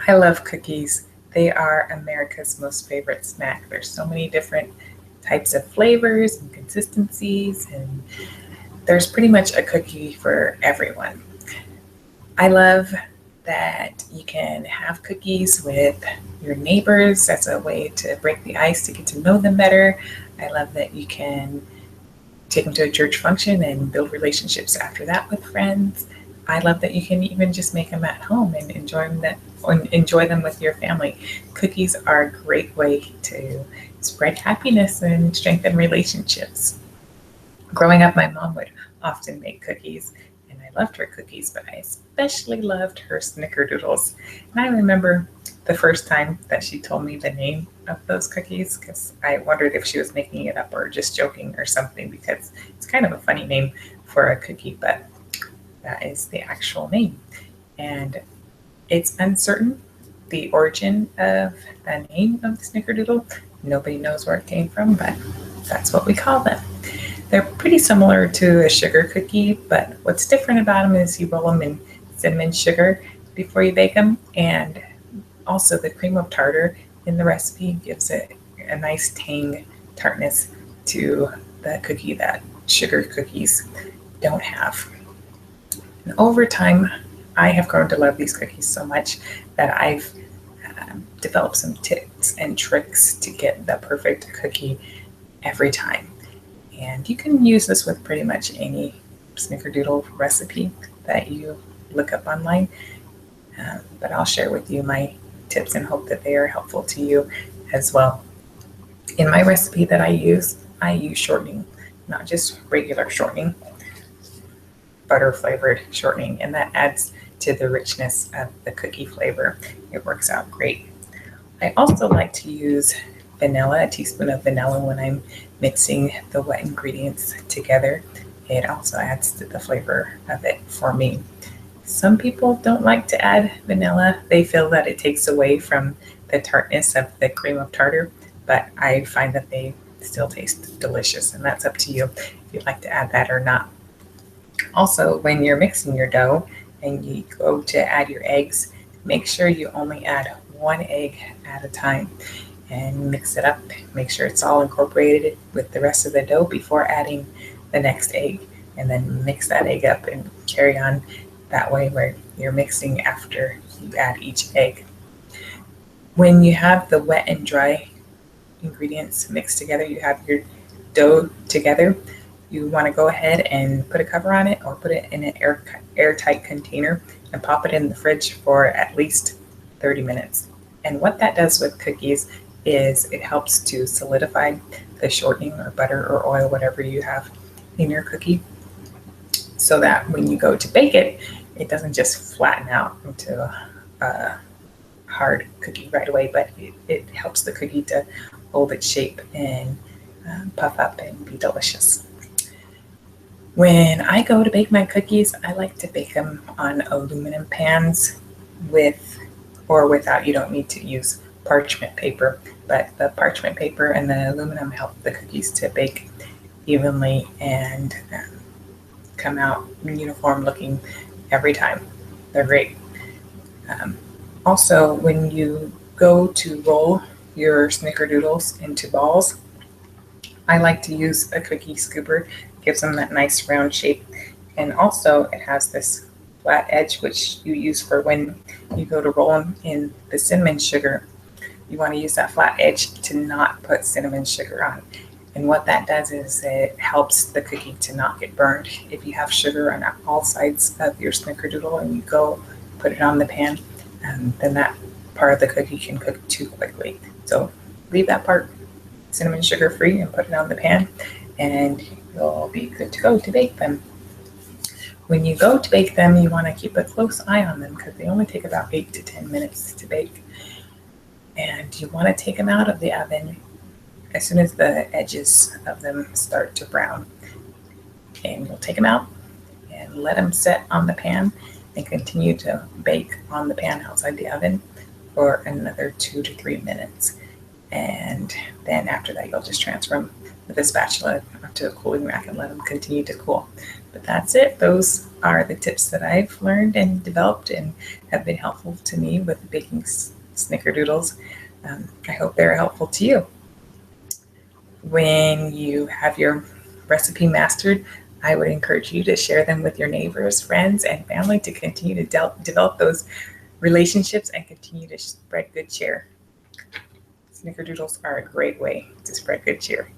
I love cookies. They are America's most favorite snack. There's so many different types of flavors and consistencies, and there's pretty much a cookie for everyone. I love that you can have cookies with your neighbors as a way to break the ice to get to know them better. I love that you can take them to a church function and build relationships after that with friends. I love that you can even just make them at home and enjoy them with your family. Cookies are a great way to spread happiness and strengthen relationships. Growing up, my mom would often make cookies, and I loved her cookies, but I especially loved her snickerdoodles. And I remember the first time that she told me the name of those cookies because I wondered if she was making it up or just joking or something because it's kind of a funny name for a cookie, but that is the actual name. And it's uncertain the origin of the name of the snickerdoodle. Nobody knows where it came from, but that's what we call them. They're pretty similar to a sugar cookie, but what's different about them is you roll them in cinnamon sugar before you bake them, and also the cream of tartar in the recipe gives it a nice tang tartness to the cookie that sugar cookies don't have. And over time, I have grown to love these cookies so much that I've developed some tips and tricks to get the perfect cookie every time. And you can use this with pretty much any snickerdoodle recipe that you look up online. But I'll share with you my tips and hope that they are helpful to you as well. In my recipe that I use shortening, not just regular shortening, butter flavored shortening, and that adds to the richness of the cookie flavor. It works out great. I also like to use vanilla, a teaspoon of vanilla when I'm mixing the wet ingredients together. It also adds to the flavor of it for me. Some people don't like to add vanilla. They feel that it takes away from the tartness of the cream of tartar, but I find that they still taste delicious, and that's up to you if you'd like to add that or not. Also, when you're mixing your dough and you go to add your eggs, make sure you only add one egg at a time and mix it up. Make sure it's all incorporated with the rest of the dough before adding the next egg, and then mix that egg up and carry on that way where you're mixing after you add each egg. When you have the wet and dry ingredients mixed together, you have your dough together, you want to go ahead and put a cover on it or put it in an airtight container and pop it in the fridge for at least 30 minutes. And what that does with cookies is it helps to solidify the shortening or butter or oil, whatever you have in your cookie, so that when you go to bake it, it doesn't just flatten out into a hard cookie right away, but it helps the cookie to hold its shape and puff up and be delicious. When I go to bake my cookies, I like to bake them on aluminum pans with or without. You don't need to use parchment paper, but the parchment paper and the aluminum help the cookies to bake evenly and come out uniform looking every time. They're great. Um, Also, when you go to roll your snickerdoodles into balls, I like to use a cookie scooper. It gives them that nice round shape. And also it has this flat edge, which you use for when you go to roll them in the cinnamon sugar. You want to use that flat edge to not put cinnamon sugar on. And what that does is it helps the cookie to not get burned. If you have sugar on all sides of your snickerdoodle and you go put it on the pan, then that part of the cookie can cook too quickly. So leave that part cinnamon sugar free and put it on the pan, and you'll be good to go to bake them. When you go to bake them, you want to keep a close eye on them because they only take about 8 to 10 minutes to bake. And you want to take them out of the oven as soon as the edges of them start to brown. And you'll take them out and let them set on the pan and continue to bake on the pan outside the oven for another 2 to 3 minutes. And then after that, you'll just transfer them with a spatula to a cooling rack and let them continue to cool. But that's it. Those are the tips that I've learned and developed and have been helpful to me with baking snickerdoodles. I hope they're helpful to you. When you have your recipe mastered, I would encourage you to share them with your neighbors, friends, and family to continue to develop those relationships and continue to spread good cheer. Snickerdoodles are a great way to spread good cheer.